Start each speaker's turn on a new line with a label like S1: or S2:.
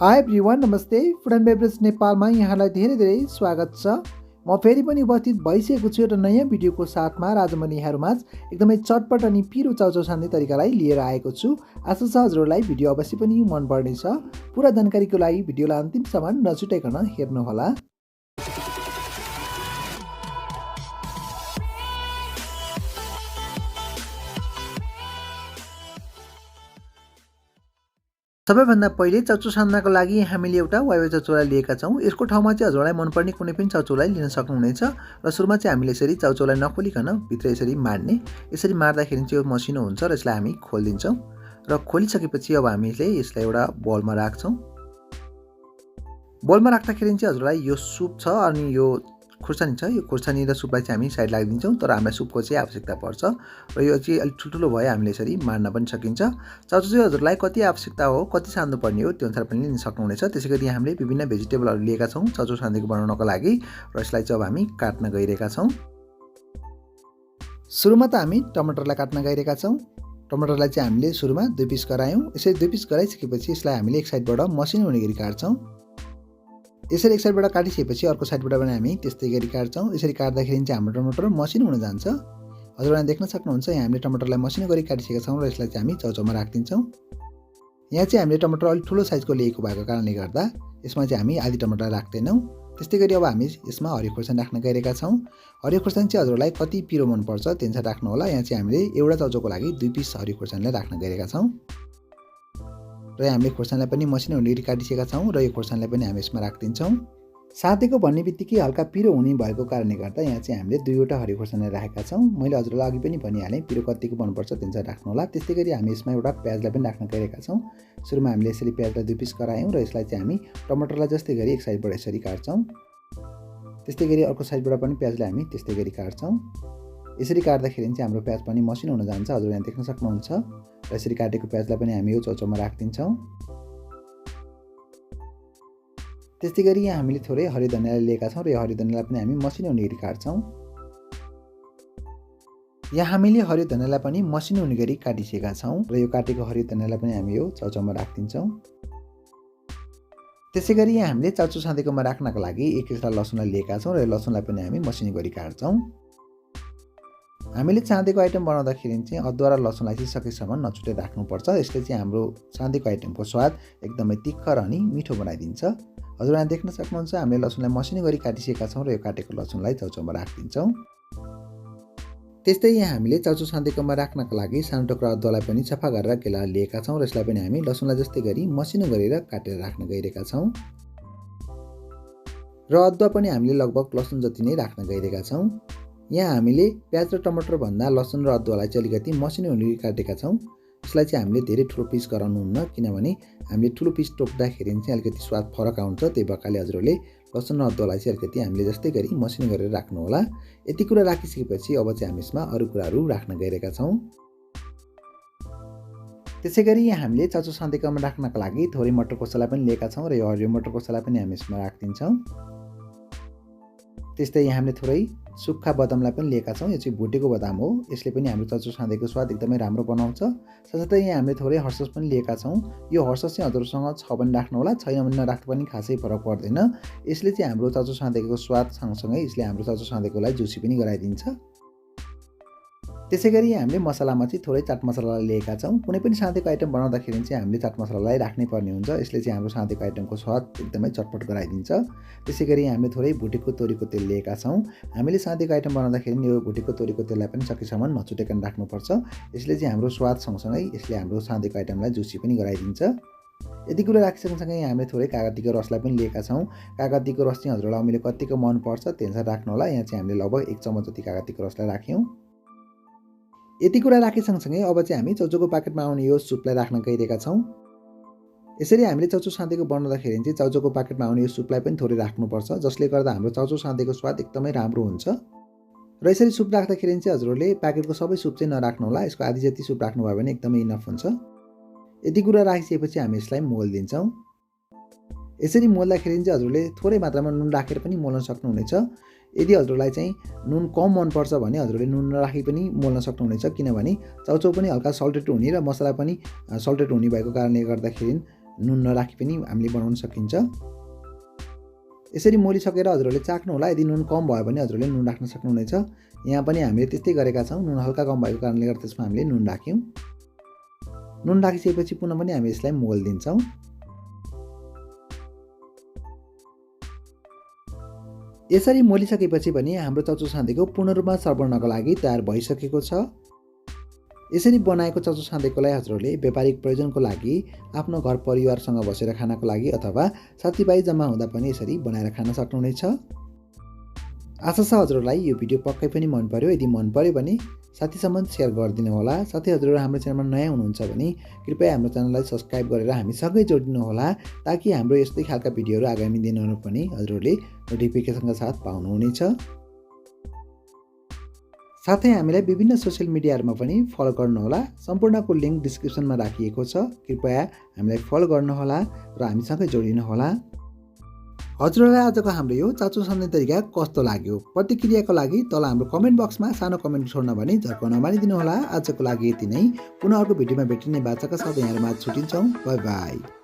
S1: High everyone, नमस्ते। Food and beverage नेपालमा यहाँलाई धेरै धेरै स्वागत छ। म फेरि पनि उपस्थित भइसकेको छु एउटा नयाँ भिडियोको साथमा। र आज मैले यहाँहरूमाझ एकदमै चटपट अनि पिरो चाउचाउ सान्ने तरिकालाई लिएर आएको छु। आशा छ हजुरहरूलाई भिडियो अवश्य पनि मन पर्नेछ। पुरा जानकारीको लागि भिडियोलाई अन्तिमसम्म नछुटाइकन हेर्नुहोला। सबैभन्दा पहिले चाउचाउ सान्नको लागि हामीले एउटा वाइवाई चाउचाउलाई लिएका छौँ। यसको ठाउँमा चाहिँ हजुरलाई मनपर्ने कुनै पनि चाउचाउलाई लिन सक्नुहुनेछ। र सुरुमा चाहिँ हामीले यसरी चाउचाउलाई नखोलिकन भित्र यसरी माड्ने। यसरी मार्दाखेरि चाहिँ यो मसिनो हुन्छ र यसलाई हामी खोलिदिन्छौँ। र खोलिसकेपछि अब हामीले यसलाई एउटा बोलमा राख्छौँ। बोलमा राख्दाखेरि चाहिँ हजुरलाई यो सुप छ अनि यो खुर्सानी छ। यो खुर्सानी र सुपलाई चाहिँ हामी साइड राखिदिन्छौँ। तर हामीलाई सुपको चाहिँ आवश्यकता पर्छ र यो चाहिँ अलिक ठुल्ठुलो भए हामीले यसरी मार्न पनि सकिन्छ। चाउचाउ चाहिँ हजुरलाई कति आवश्यकता हो, कति सान्नु पर्ने हो त्यो अनुसार पनि लिन सक्नुहुनेछ। त्यसै गरी हामीले विभिन्न भेजिटेबलहरू लिएका छौँ चाउचाउ सान्देको बनाउनको लागि र यसलाई चाहिँ अब हामी काट्न गइरहेका छौँ। सुरुमा त हामी टमाटरलाई काट्न गइरहेका छौँ। टमाटरलाई चाहिँ हामीले सुरुमा 2 पिस गरायौँ। यसरी 2 पिस गराइसकेपछि यसलाई हामीले एक साइडबाट मसिनो हुने गरी काट्छौँ। यसरी एक साइडबाट काटिसकेपछि अर्को साइडबाट पनि हामी त्यस्तै गरी काट्छौँ। यसरी काट्दाखेरि चाहिँ हाम्रो टमाटर मसिनो हुन जान्छ। हजुरहरूले देख्न सक्नुहुन्छ यहाँ हामीले टमाटरलाई मसिनो गरी काटिसकेका छौँ र यसलाई चाहिँ हामी चाउचाउमा राखिदिन्छौँ। यहाँ चाहिँ हामीले टमाटर अलिक ठुलो साइजको लिएको भएको कारणले गर्दा यसमा चाहिँ हामी आधी टमाटर राख्दैनौँ। त्यस्तै गरी अब हामी यसमा हरियो खोर्सानी राख्न गइरहेका छौँ। हरियो खोर्सानी चाहिँ हजुरलाई कति पिरो मनपर्छ त्यो अनुसार राख्नु होला। यहाँ चाहिँ हामीले एउटा चाउचाउको लागि 2 पिस हरियो खोर्सानीलाई राख्न गइरहेका छौँ। र हामीले खोर्सानीलाई पनि मसिनो हुने गरी काटिसकेका छौँ र यो खोर्सानीलाई पनि हामी यसमा राखिदिन्छौँ। साथीको भन्ने बित्तिकै हल्का पिरो हुने भएको कारणले गर्दा यहाँ चाहिँ हामीले 2वटा हरियो खोर्सानी राखेका छौँ। मैले हजुरलाई अघि पनि भनिहालेँ पिरो कतिको मनपर्छ त्यसलाई राख्नु होला। त्यस्तै गरी हामी यसमा एउटा प्याजलाई पनि राख्न गइरहेका छौँ। सुरुमा हामीले यसरी प्याजलाई 2 पिस गरायौँ र यसलाई चाहिँ हामी टमाटरलाई जस्तै गरी एक साइडबाट यसरी काट्छौँ। त्यस्तै गरी अर्को साइडबाट पनि प्याजलाई हामी त्यस्तै गरी काट्छौँ। यसरी काट्दाखेरि चाहिँ हाम्रो प्याज पनि मसिनो हुन जान्छ। हजुर यहाँ देख्न सक्नुहुन्छ। र यसरी काटेको प्याजलाई पनि हामी यो चाउचाउमा राखिदिन्छौँ। त्यस्तै गरी यहाँ हामीले थोरै हरियो धनियालाई लिएका छौँ र यो हरियो धनियालाई पनि हामी मसिनो हुने गरी काट्छौँ। यहाँ हामीले हरियो धनियालाई पनि मसिनो हुने गरी काटिसकेका छौँ र यो काटेको हरियो धनियालाई पनि हामी यो चाउचाउमा राखिदिन्छौँ। त्यसै गरी यहाँ हामीले चाउचाउ सान्देकोमा राख्नको लागि एक किस्रा लसुनलाई लिएका छौँ र यो लसुनलाई पनि हामी मसिनो गरी काट्छौँ। हामीले सान्देको आइटम बनाउँदाखेरि चाहिँ अदुवा र लसुनलाई चाहिँ सकेसम्म नछुटाइ राख्नुपर्छ। यसले चाहिँ हाम्रो सान्देको आइटमको स्वाद एकदमै तीखा र अनि मिठो बनाइदिन्छ। हजुर यहाँ देख्न सक्नुहुन्छ हामीले लसुनलाई मसिनो गरी काटिसकेका छौँ र यो काटेको लसुनलाई चाउचाउमा राखिदिन्छौँ। त्यस्तै यहाँ हामीले चाउचाउ सान्देकोमा राख्नको लागि सानो टुक्रा अदुवालाई पनि सफा गरेर केला लिएका छौँ र यसलाई पनि हामी लसुनलाई जस्तै गरी मसिनो गरेर काटेर राख्न गइरहेका छौँ। र अदुवा पनि हामीले लगभग लसुन जति नै राख्न गइरहेका छौँ। यहाँ हामीले प्याज र टमाटर भन्दा लसुन र अदुवालाई चाहिँ अलिकति मसिनो हुने गरी काटेका छौँ। यसलाई चाहिँ हामीले धेरै ठुलो पिस गराउनुहुन्न, किनभने हामीले ठुलो पिस टोक्दाखेरि चाहिँ अलिकति स्वाद फरक आउँछ। त्यही भएकाले हजुरहरूले लसुन र अदुवालाई चाहिँ अलिकति हामीले जस्तै गरी मसिनो गरेर राख्नु होला। यति कुरा राखिसकेपछि अब चाहिँ हामी यसमा अरू कुराहरू राख्न गइरहेका छौँ। त्यसै गरी यहाँ हामीले चाउचाउ सान्देकोमा राख्नको लागि थोरै मटर कोसालाई पनि लिएका छौँ र यो हरियो मटर कोसालाई पनि हामी यसमा राखिदिन्छौँ। त्यस्तै यहाँ हामीले थोरै सुक्खा बदामलाई पनि लिएका छौँ। यो चाहिँ भुटेको बदाम हो। यसले पनि हाम्रो चाउचाउ सान्देको स्वाद एकदमै राम्रो बनाउँछ। साथसाथै यहाँ हामीले थोरै हर्सस पनि लिएका छौँ। यो हर्सस चाहिँ हजुरसँग छ भने राख्नु होला, छैन भने नराख्दा पनि खासै फरक पर्दैन। यसले चाहिँ हाम्रो चाउचाउ सान्देको स्वाद सँगसँगै यसले हाम्रो चाउचाउ सान्देकोलाई जुसी पनि गराइदिन्छ। त्यसै गरी हामीले मसलामा चाहिँ थोरै चाट मसलालाई लिएका छौँ। कुनै पनि सान्देको आइटम बनाउँदाखेरि चाहिँ हामीले चाट मसलालाई राख्नै पर्ने हुन्छ। यसले चाहिँ हाम्रो सान्देको आइटमको स्वाद एकदमै चटपट गराइदिन्छ। त्यसै गरी हामीले थोरै भुटेको तोरीको तेल लिएका छौँ। हामीले सान्देको आइटम बनाउँदाखेरि यो भुटेको तोरीको तेललाई पनि सकेसम्म नछुटाइकन राख्नुपर्छ। यसले चाहिँ हाम्रो स्वाद सँगसँगै यसले हाम्रो सान्देको आइटमलाई जुसी पनि गराइदिन्छ। यति कुरा राखिसकेसँगै हामीले थोरै कागतीको रसलाई पनि लिएका छौँ। कागतीको रस चाहिँ हजुरलाई हामीले कतिको मनपर्छ त्यो अनुसार राख्नु होला। यहाँ चाहिँ हामीले लगभग 1 चम्मच जति कागतीको रसलाई राख्यौँ। यति कुरा राखे सँगसँगै अब चाहिँ हामी चाउचाउको प्याकेटमा आउने यो सुपलाई राख्न गइरहेका छौँ। यसरी हामीले चाउचाउ सान्देको बनाउँदाखेरि चाहिँ चाउचाउको प्याकेटमा आउने यो सुपलाई पनि थोरै राख्नुपर्छ, जसले गर्दा हाम्रो चाउचाउ सान्देको स्वाद एकदमै राम्रो हुन्छ। र यसरी सुप राख्दाखेरि चाहिँ हजुरहरूले प्याकेटको सबै सुप चाहिँ नराख्नु होला। यसको आधी जति सुप राख्नुभयो भने एकदमै इनफ हुन्छ। यति कुरा राखिसकेपछि हामी यसलाई मोल्दिन्छौँ। यसरी मोल्दाखेरि चाहिँ हजुरले थोरै मात्रामा नुन राखेर पनि मोल्न सक्नुहुनेछ। यदि हजुरलाई चाहिँ नुन कम मनपर्छ भने हजुरले नुन नराखी पनि मोल्न सक्नुहुनेछ, किनभने चाउचाउ पनि हल्का सल्टेड हुने र मसला पनि सल्टेड हुने भएको कारणले गर्दाखेरि नुन नराखी पनि हामीले बनाउन सकिन्छ। यसरी मोलिसकेर हजुरहरूले चाख्नु होला। यदि नुन कम भयो भने हजुरहरूले नुन राख्न सक्नुहुनेछ। यहाँ पनि हामीले त्यस्तै गरेका छौँ। नुन हल्का कम भएको कारणले गर्दा त्यसमा हामीले नुन राख्यौँ। नुन राखिसकेपछि पुनः पनि हामी यसलाई मोल्दिन्छौँ। यसरी मोलिसकेपछि पनि हाम्रो चच्चो साँधेको पूर्ण रूपमा सर्भ गर्नको लागि तयार भइसकेको छ। यसरी बनाएको चच्चो साँधेकोलाई हजुरहरूले व्यापारिक प्रयोजनको लागि आफ्नो घर परिवारसँग बसेर खानको लागि अथवा साथीभाइ जम्मा हुँदा पनि यसरी बनाएर खान सक्नुहुनेछ। आशा छ हजुरहरूलाई यो भिडियो पक्कै पनि मन पर्यो। यदि मन पर्यो भने साथीसम्म सेयर गरिदिनु होला। साथै हजुरहरू हाम्रो च्यानलमा नयाँ हुनुहुन्छ भने कृपया हाम्रो च्यानललाई सब्सक्राइब गरेर हामी सँगै जोडिनु होला, ताकि हाम्रो यस्तै खालका भिडियोहरू आगामी दिनहरू पनि हजुरहरूले नोटिफिकेसनका साथ पाउनुहुनेछ। साथै हामीलाई विभिन्न सोसियल मिडियाहरूमा पनि फलो गर्नुहोला। सम्पूर्णको लिङ्क डिस्क्रिप्सनमा राखिएको छ। कृपया हामीलाई फलो गर्नुहोला र हामीसँगै जोडिनुहोला। हजुरहरूलाई आजको हाम्रो यो चाचो सम्झने तरिका कस्तो लाग्यो? प्रतिक्रियाको लागि तल हाम्रो कमेन्ट बक्समा सानो कमेन्ट छोड्न भने झर्काउन नमानिदिनु होला। आजको लागि यति नै। पुनः अर्को भिडियोमा भेटिने बाचाका साथ यहाँहरूमा छुटिन्छौँ। By by.